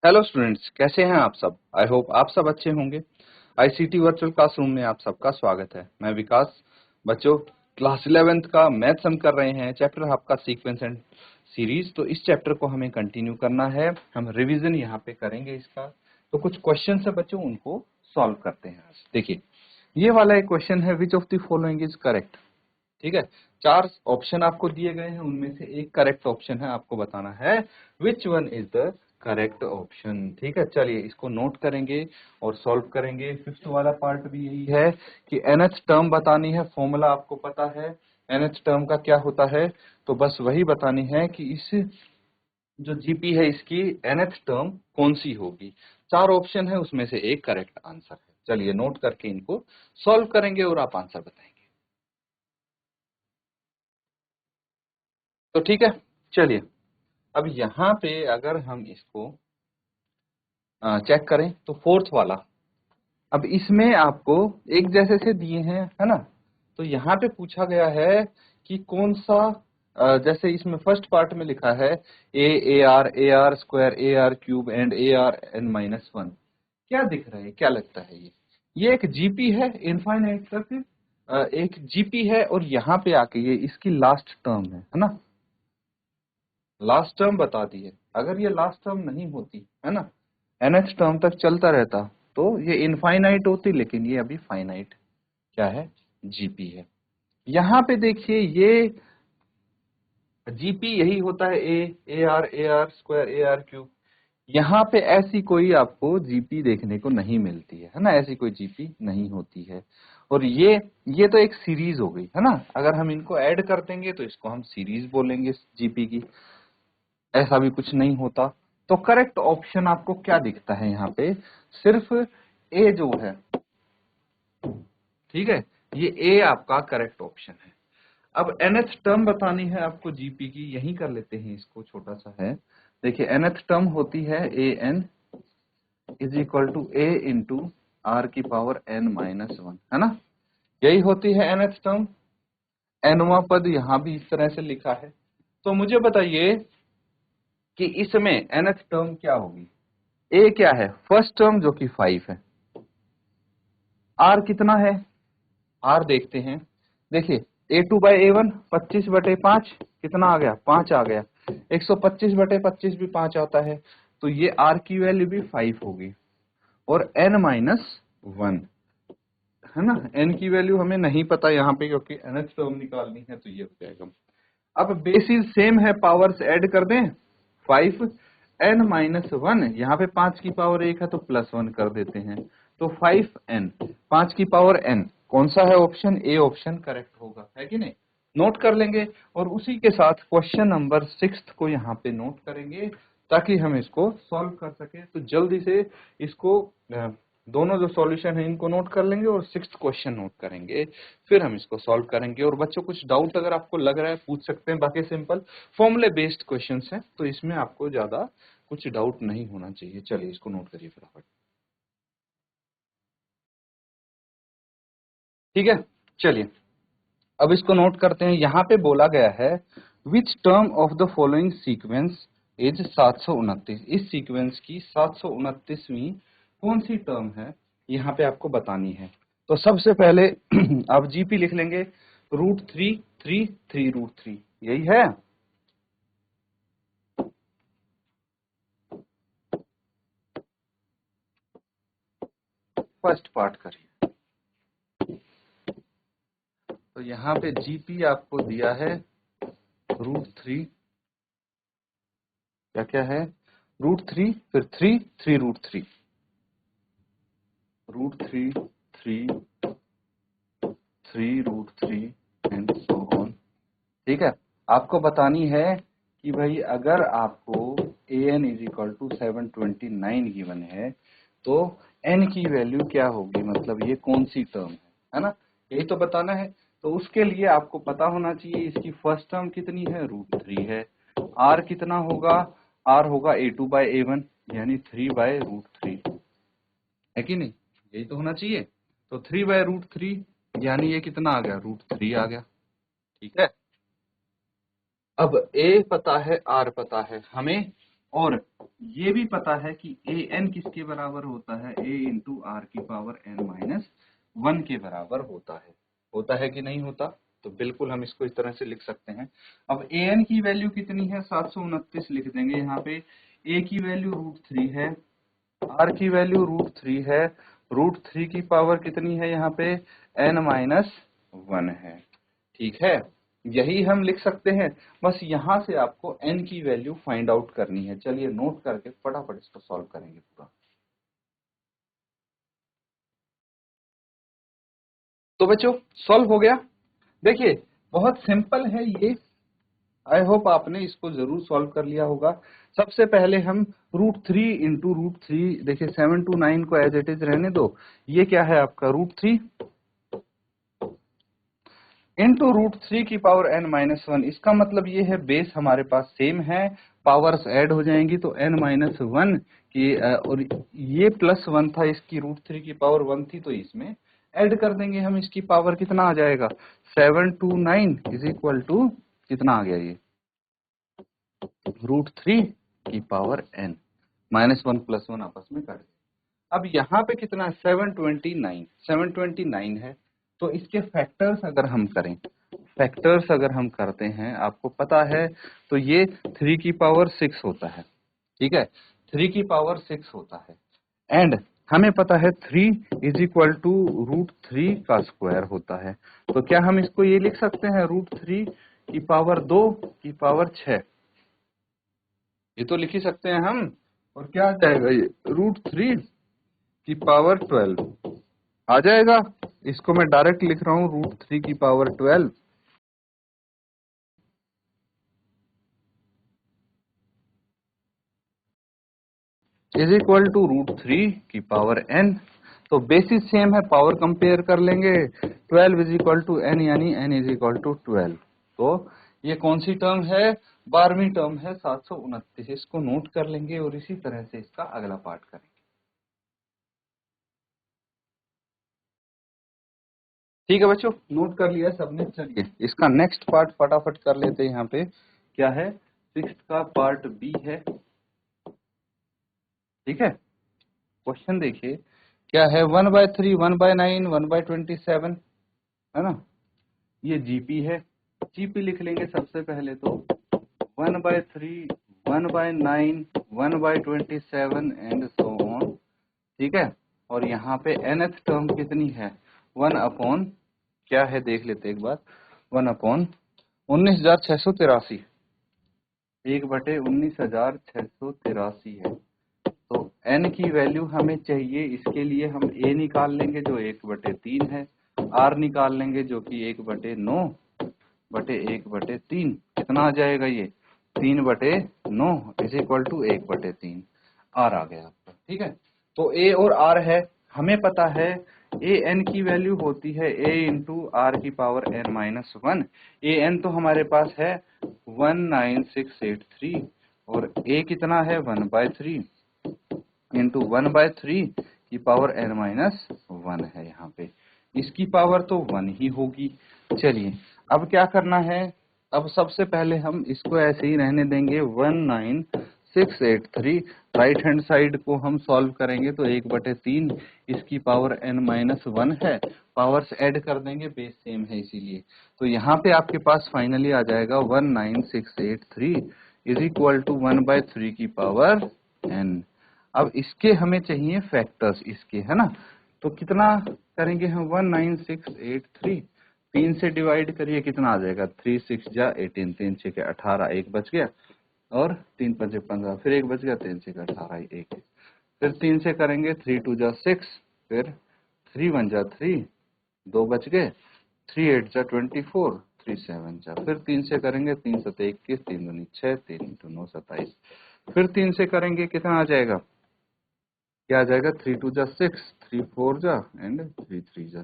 Hello students, कैसे हैं आप सब। आई होप आप सब अच्छे होंगे। आईसीटी वर्चुअल क्लासरूम में आप सबका स्वागत है। मैं विकास। बच्चों, क्लास 11th का मैथ्स हम कर रहे हैं, चैप्टर आपका सीक्वेंस एंड सीरीज। तो इस चैप्टर को हमें कंटिन्यू करना है, हम रिवीजन यहाँ पे करेंगे इसका। तो कुछ क्वेश्चन है बच्चों, उनको सॉल्व करते हैं आज। देखिए, ये वाला एक क्वेश्चन है, which of the following is correct. ठीक है, 4 ऑप्शन आपको दिए गए हैं, उनमें से एक करेक्ट ऑप्शन है, आपको बताना है which one is the correct option. ठीक है, चलिए इसको नोट करेंगे और सॉल्व करेंगे। फिफ्थ वाला पार्ट भी यही है कि nth टर्म बतानी है। फॉर्मूला आपको पता है nth टर्म का क्या होता है, तो बस वही बतानी है कि इस जो जीपी है इसकी nth टर्म कौन सी होगी। 4 ऑप्शन है, उसमें से एक करेक्ट आंसर है। चलिए नोट करके इनको सॉल्व करेंगे और आप आंसर बताएंगे। तो ठीक है, चलिए अब यहाँ पे अगर हम इसको चेक करें तो फोर्थ वाला, अब इसमें आपको एक जैसे से दिए हैं, है ना। तो यहाँ पे पूछा गया है कि कौन सा, जैसे इसमें फर्स्ट पार्ट में लिखा है A R square A R cube and A R N minus one. क्या दिख रहा है, क्या लगता है ये एक जीपी है इनफाइनाइट तक, एक जीपी है। और यहाँ पे आके ये इसकी लास्ट टर्म है ना। लास्ट टर्म बता दी है। अगर ये लास्ट टर्म नहीं होती, है ना, nth टर्म तक चलता रहता, तो ये इनफाइनाइट होती, लेकिन ये अभी फाइनाइट क्या है, जीपी है। यहाँ पे देखिए ये जीपी यही होता है A R square A R cube. यहाँ पे ऐसी कोई आपको जीपी देखने को नहीं मिलती है ना, ऐसी कोई जीपी नहीं होती है। और ये तो एक सीरीज हो गई, है ना। अगर हम इनको ऐड कर देंगे तो इसको हम सीरीज बोलेंगे जीपी की। ऐसा भी कुछ नहीं होता। तो करेक्ट ऑप्शन आपको क्या दिखता है यहाँ पे, सिर्फ ए जो है। ठीक है, ये ए आपका करेक्ट ऑप्शन है। अब nth टर्म बतानी है आपको जीपी की, यही कर लेते हैं, इसको छोटा सा है। देखिए nth टर्म होती है a n is equal to a into r की पावर एन माइनस वन, है ना। यही होती है nth टर्म। nवां पद यहाँ भी इस तरह से लिखा है। तो मुझे बताइए कि इसमें nth टर्म क्या होगी। ए क्या है, फर्स्ट टर्म जो कि 5 है। आर कितना है, आर देखते हैं। देखिए ए टू बाई ए वन 25/5 कितना आ गया, 5 आ गया। 125/25 भी 5 आता है। तो ये आर की वैल्यू भी 5 होगी। और एन माइनस वन, है ना। एन की वैल्यू हमें नहीं पता यहाँ पे, क्योंकि nth टर्म निकालनी है, तो ये हो जाएगा। अब बेसिस सेम है, पावर्स ऐड कर दें। 5 एन माइनस वन, यहाँ पे 5 की पावर 1 है तो प्लस 1 कर देते हैं। तो 5n 5 की पावर n, कौन सा है ऑप्शन, ए ऑप्शन करेक्ट होगा, है कि नहीं। नोट कर लेंगे और उसी के साथ क्वेश्चन नंबर 6 को यहाँ पे नोट करेंगे, ताकि हम इसको सॉल्व कर सके। तो जल्दी से इसको दोनों जो सॉल्यूशन है इनको नोट कर लेंगे और 6th क्वेश्चन नोट करेंगे, फिर हम इसको सॉल्व करेंगे। और बच्चों कुछ डाउट अगर आपको लग रहा है पूछ सकते हैं, बाकी सिंपल फॉर्मूले बेस्ड क्वेश्चंस हैं, तो इसमें आपको ज्यादा कुछ डाउट नहीं होना चाहिए। चलिए इसको नोट करिए फटाफट। ठीक है, चलिए अब इसको नोट करते हैं। यहाँ पे बोला गया है which term of the following sequence is 729। इस सीक्वेंस की 729वीं कौन सी टर्म है, यहाँ पे आपको बतानी है। तो सबसे पहले आप जीपी लिख लेंगे, √3 यही है। फर्स्ट पार्ट करिए। तो यहाँ पे जीपी आपको दिया है √3, क्या क्या है, √3 फिर 3 √3 3 एंड सो ऑन। ठीक है, आपको बतानी है कि भाई अगर आपको an is equal to 729 given है, तो n की वैल्यू क्या होगी, मतलब ये कौन सी टर्म है ना, यही तो बताना है। तो उसके लिए आपको पता होना चाहिए इसकी फर्स्ट टर्म कितनी है, √3 है। r कितना होगा, r होगा a2/a1 यानी 3/√3, है कि नहीं, यही तो होना चाहिए। तो 3/√3 यानी ये कितना आ गया, √3 आ गया। ठीक है, अब a पता है, r पता है हमें, और ये भी पता है कि ए एन किसके बराबर होता है, ए इंटू आर की पावर एन माइनस 1 के बराबर होता है कि नहीं होता। तो बिल्कुल हम इसको इस तरह से लिख सकते हैं। अब ए एन की वैल्यू कितनी है, 729 लिख देंगे यहाँ पे। ए की वैल्यू √3 है, आर की वैल्यू √3 है, √3 की पावर कितनी है यहाँ पे, n माइनस 1 है। ठीक है, यही हम लिख सकते हैं। बस यहां से आपको n की वैल्यू फाइंड आउट करनी है। चलिए नोट करके फटाफट इसको सॉल्व करेंगे पूरा। तो बच्चों सॉल्व हो गया। देखिए बहुत सिंपल है ये, आई होप आपने इसको जरूर सॉल्व कर लिया होगा। सबसे पहले हम √3 इंटू √3, देखिए 7 to 9 को एज इट इज रहने दो। ये क्या है आपका √3 इंटू √3 की पावर n माइनस 1। इसका मतलब ये है बेस हमारे पास सेम है, पावर्स ऐड हो जाएंगी तो n माइनस 1 की, और ये +1 था, इसकी √3 की पावर 1 थी, तो इसमें ऐड कर देंगे हम। इसकी पावर कितना आ जाएगा, 7 to 9 इज इक्वल टू कितना आ गया, ये √3 की पावर n माइनस 1 + 1 आपस में कर। अब यहाँ पे कितना है, 729 है। तो इसके फैक्टर्स अगर हम करते हैं, आपको पता है, तो ये 3 की पावर 6 होता है। ठीक है, 3 की पावर 6 होता है। एंड हमें पता है 3 इज इक्वल टू √3 का स्क्वायर होता है। तो क्या हम इसको ये लिख सकते हैं, √3 की पावर 2 की पावर 6, ये तो लिख ही सकते हैं हम। और क्या आ जाएगा, ये √3 की पावर 12 आ जाएगा। इसको मैं डायरेक्ट लिख रहा हूँ, √3 की पावर 12 इज इक्वल टू √3 की पावर n। तो बेसिस सेम है, पावर कंपेयर कर लेंगे। 12 इज इक्वल टू n, यानी n इज इक्वल टू 12। तो ये कौन सी टर्म है, 12वीं टर्म है 729। इसको नोट कर लेंगे और इसी तरह से इसका अगला पार्ट करेंगे। ठीक है बच्चों, नोट कर लिया सबने। चलिए इसका नेक्स्ट पार्ट फटाफट कर लेते हैं। यहाँ पे क्या है, 6th का पार्ट बी है। ठीक है, क्वेश्चन देखिए क्या है, 1/3, 1/9, 1/27, है ना। ये जीपी है, जीपी लिख लेंगे सबसे पहले तो 1/3, 1/9, 1/27 एंड सो ऑन। ठीक है, और यहाँ पे nth टर्म कितनी है, 1 अपॉन क्या है देख लेते एक बार, 1 अपॉन 19,683, 1/19,683 है। तो n की वैल्यू हमें चाहिए, इसके लिए हम a निकाल लेंगे जो 1/3 है, r निकाल लेंगे जो कि 1/9/1/3, कितना आ जाएगा ये 3/9 इज इक्वल टू 1/3, r आ गया आपका। ठीक है, तो a और r है, हमें पता है a n की वैल्यू होती है a इंटू r की power n minus 1। a n तो हमारे पास है 19683 और a कितना है 1/3 इंटू 1/3 की पावर n माइनस 1 है। यहाँ पे इसकी पावर तो 1 ही होगी। चलिए अब क्या करना है, अब सबसे पहले हम इसको ऐसे ही रहने देंगे 19683। राइट हैंड साइड को हम सॉल्व करेंगे तो 1/3 इसकी पावर n माइनस 1 है, पावर्स ऐड कर देंगे, बेस सेम है इसीलिए। तो यहाँ पे आपके पास फाइनली आ जाएगा 19683 इज इक्वल टू 1/3 की पावर n। अब इसके हमें चाहिए फैक्टर्स इसके, है ना। तो कितना करेंगे हम, 19683 3 से डिवाइड करिए, कितना आ जाएगा, 3 6 जा 18, 3 6 18, एक बच गया, और 3 5 15, फिर एक बच गया, 3 6 18, एक, फिर 3 से करेंगे 3 2 जा 6, फिर 3 1 जा 3, 2 बच गए, 3 8 जा 24, 3 7 जा, फिर 3 से करेंगे 3 7 21, 3 2 6, 3 इंटू 9 27, फिर 3 से करेंगे कितना आ जाएगा, क्या आ जाएगा, 3 2 जा 6, 3 4 जा एंड 3 3 जा,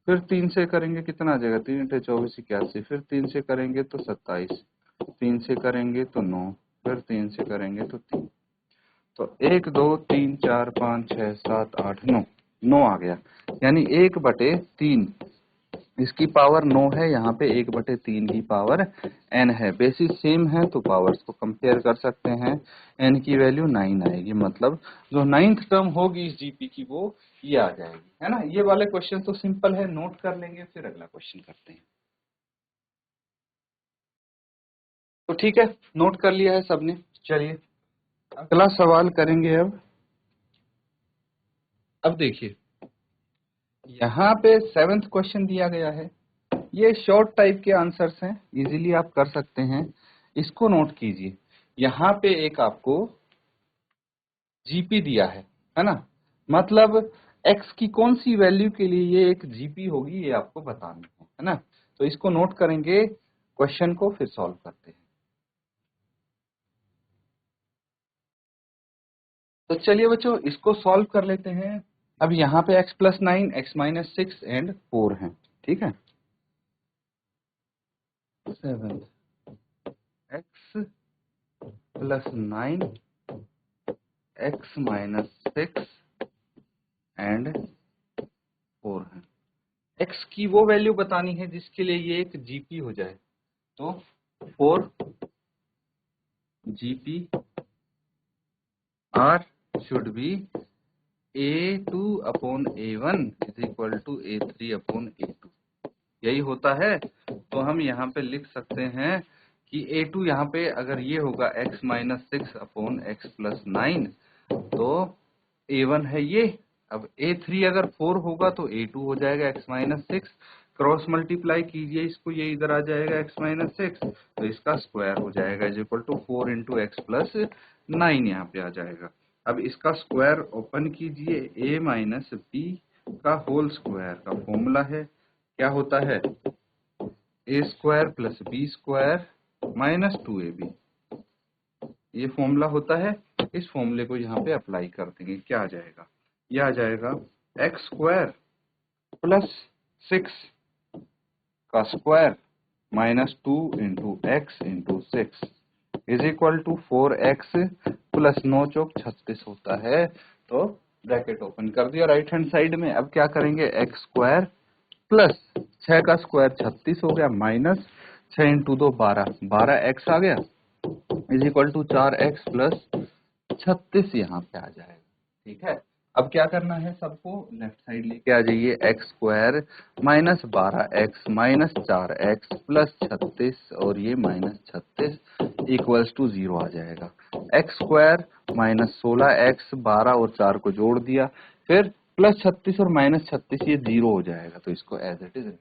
फिर 3 से करेंगे कितना आ जाएगा, 3 8 24 81, फिर 3 से करेंगे तो 27, 3 से करेंगे तो 9, फिर 3 से करेंगे तो 3, तो 1 2 3 4 5 6 7 8 9, 9 आ गया, यानी 1/3 इसकी पावर 9 है, यहाँ पे 1/3 की पावर n है। बेसिस सेम है तो पावर्स को कंपेयर कर सकते हैं। n की वैल्यू 9 आएगी, मतलब जो 9th टर्म होगी इस जीपी की वो ये आ जाएगी, है ना। ये वाले क्वेश्चन तो सिंपल है, नोट कर लेंगे, फिर अगला क्वेश्चन करते हैं। तो ठीक है, नोट कर लिया है सबने। चलिए अगला सवाल करेंगे। अब देखिए यहाँ पे 7th क्वेश्चन दिया गया है। ये शॉर्ट टाइप के आंसर्स हैं, इजीली आप कर सकते हैं। इसको नोट कीजिए। यहाँ पे एक आपको जीपी दिया है ना। मतलब x की कौन सी वैल्यू के लिए ये एक जीपी होगी ये आपको बताना है ना। तो इसको नोट करेंगे, क्वेश्चन को फिर सॉल्व करते हैं। तो चलिए बच्चों इसको सॉल्व कर लेते हैं। अब यहाँ पे x+9, x-6 एंड 4 है, ठीक है। 7 x+9 x-6 एंड 4 है। x की वो वैल्यू बतानी है जिसके लिए ये एक जीपी हो जाए। तो 4 GP R should be A2/A1 is equal to A3/A2, यही होता है। तो हम यहाँ पे लिख सकते हैं कि A2 यहाँ पे अगर ये होगा x-6/x+9 तो A1 है ये। अब A3 अगर 4 होगा तो A2 हो जाएगा x-6, क्रॉस मल्टीप्लाई कीजिए इसको, ये इधर आ जाएगा x-6, तो इसका स्क्वायर हो जाएगा is equal to 4 into x+9 यहाँ पे आ जाएगा। अब इसका स्क्वायर ओपन कीजिए, a-b का होल स्क्वायर का फॉर्मूला है, क्या होता है a² + b² - 2ab, ये फॉर्मूला होता है। इस फॉर्मूले को यहाँ पे अप्लाई कर देंगे, क्या आ जाएगा, ये आ जाएगा x² + 6 का square -2 into x into 6 is equal to 4x + 9 चौक 36 होता है। तो ब्रैकेट ओपन कर दिया राइट हैंड साइड में। अब क्या करेंगे, x² प्लस 6 का स्क्वायर 36 हो गया, माइनस 6 इंटू 2 12x आ गया इज इक्वल टू 4x + 36 यहाँ पे आ जाएगा, ठीक है। अब क्या करना है, सबको लेफ्ट साइड लेके आ जाइए, x² -12x -4x + 36 और ये -36 इक्वल्स टू 0 आ जाएगा। x² -16x 12 और 4 को जोड़ दिया, फिर +36 और -36 ये 0 हो जाएगा, तो इसको एज इट इज।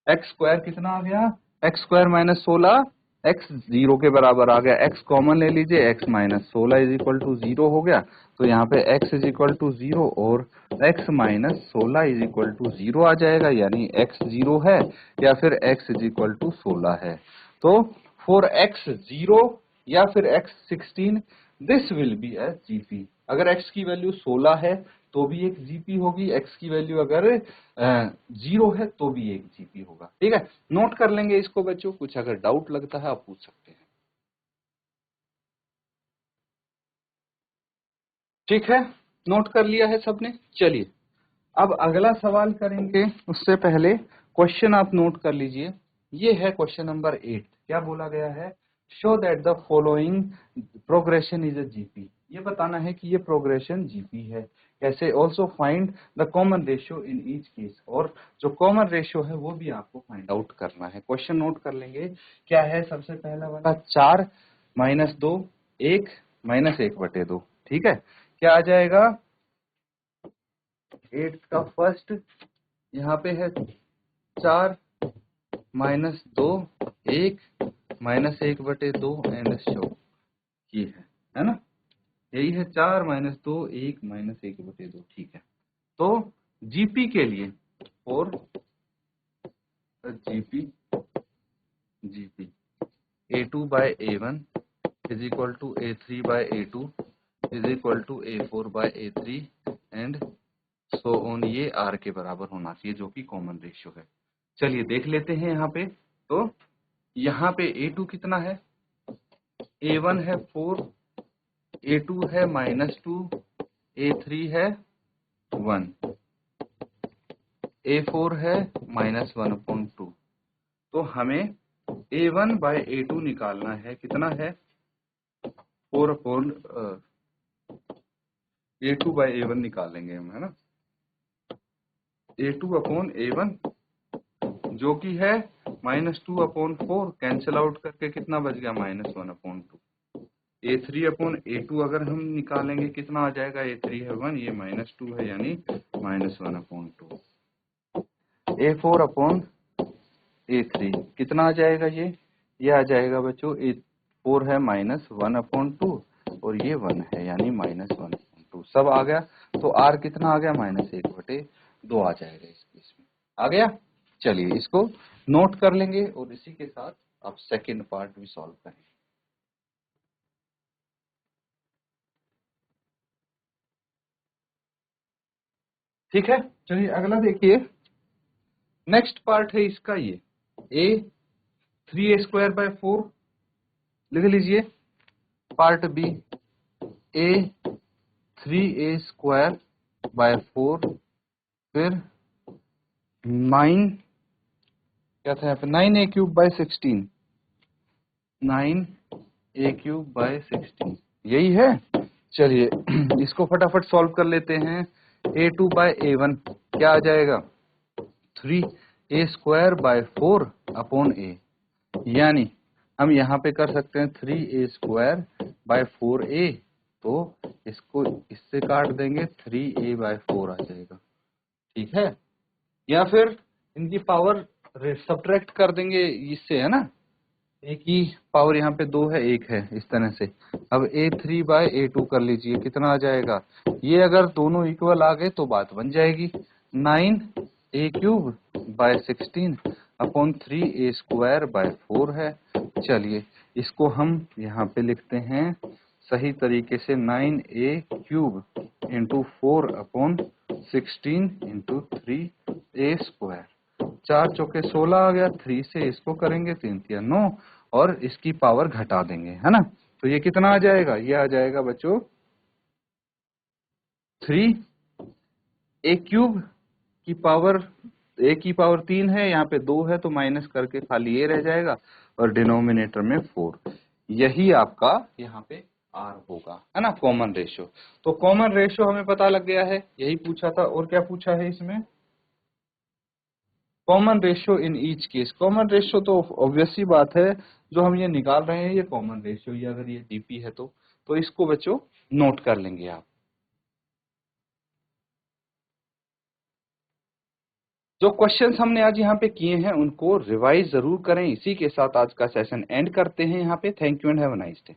x² कितना आ गया, x² -16 x 0 के बराबर आ गया, x कॉमन ले लीजिए, x -16 इज इक्वल टू 0 हो गया। तो यहाँ पे x इज इक्वल टू 0 और x -16 इज इक्वल टू 0 आ जाएगा, यानी x 0 है या फिर x इज इक्वल टू 16 है। तो फॉर x 0 या फिर x 16 this will be A GP. अगर x की वैल्यू 16 है तो भी एक जीपी होगी, x की वैल्यू अगर 0 है तो भी एक जीपी होगा, ठीक है। नोट कर लेंगे इसको बच्चों, कुछ अगर डाउट लगता है आप पूछ सकते हैं, ठीक है। नोट कर लिया है सबने। चलिए अब अगला सवाल करेंगे, उससे पहले क्वेश्चन आप नोट कर लीजिए। ये है क्वेश्चन नंबर 8। क्या बोला गया है, show that the following progression is a GP. ये बताना है कि ये प्रोग्रेशन जीपी है। कैसे, also find the common ratio in each case, और जो कॉमन रेशियो है वो भी आपको फाइंड आउट करना है। क्वेश्चन नोट कर लेंगे। क्या है, सबसे पहला वाला 4 - 2 1 -1/2, ठीक है। क्या आ जाएगा, 8 का फर्स्ट यहाँ पे है 4 -2 1 -1/2 एंड शो, ये है ना। यही है 4 -2 1 -1/2, ठीक है। तो जीपी के लिए, और GP GP A2/A1 is equal to A3/A2 is equal to A4/A3 and so on, ये R के बराबर होना चाहिए, जो कि कॉमन रेशियो है। चलिए देख लेते हैं यहाँ पे। तो यहाँ पे A2 कितना है, A1 है 4, A2 है -2, A3 है 1, A4 है -1/2, तो हमें A1/A2 निकालना है। कितना है? 4/A2/A1 निकालेंगे हम, है ना। A2/A1 जो कि है -2/4, कैंसिल आउट करके कितना बच गया? -1/2। A3/A2 अगर हम निकालेंगे कितना आ जाएगा? A3 है 1, ये -2 है यानी -1/2। A4/A3 कितना आ जाएगा? ये आ जाएगा बच्चों, A4 है -1/2 और ये 1 है यानी -1/2। सब आ गया, तो R कितना आ गया? -1/2 आ जाएगा इस केस में। आ गया। चलिए इसको नोट कर लेंगे और इसी के साथ आप सेकेंड पार्ट भी सॉल्व करें। ठीक है, चलिए अगला देखिए। नेक्स्ट पार्ट है इसका, ये A 3A² 4 लिख लीजिए। पार्ट B A 3A² 4, फिर 9 क्या था यहाँ पे? 9A³ 16, 9A³ 16 यही है। चलिए इसको फटाफट सॉल्व कर लेते हैं। A2/A1 क्या आ जाएगा? 3A² 4/A, यानी हम यहाँ पे कर सकते हैं 3A² 4A, तो इसको इससे काट देंगे, 3A/4 आ जाएगा। ठीक है, या फिर इनकी पावर सब्ट्रैक्ट कर देंगे इससे, है ना। एक ही पावर यहाँ पे 2 है, एक है, इस तरह से। अब A3/A2 कर लीजिए, कितना आ जाएगा? ये अगर दोनों इक्वल आ गए तो बात बन जाएगी। 9A³ 16/3A² 4 है। चलिए इसको हम यहाँ पे लिखते हैं सही तरीके से, 9A³ × 4/16 × 3A²। 4 चौके 16 आ गया, 3 से इसको करेंगे 3 तिया 9 और इसकी पावर घटा देंगे, है ना। तो ये कितना आ जाएगा? ये आ जाएगा बच्चों 3A³ की पावर, A की पावर 3 है, यहाँ पे 2 है तो माइनस करके खाली A रह जाएगा और डिनोमिनेटर में 4। यही आपका यहाँ पे R होगा, है ना, कॉमन रेशियो। तो कॉमन रेशियो हमें पता लग गया है, यही पूछा था। और क्या पूछा है इसमें? Common ratio in each case. Common ratio तो ऑब्वियस सी बात है, जो हम ये निकाल रहे हैं ये कॉमन रेशियो, ये अगर ये डीपी है तो इसको बच्चों नोट कर लेंगे आप। जो क्वेश्चंस हमने आज यहाँ पे किए हैं उनको रिवाइज जरूर करें। इसी के साथ आज का सेशन एंड करते हैं यहाँ पे। Thank you and have a nice day.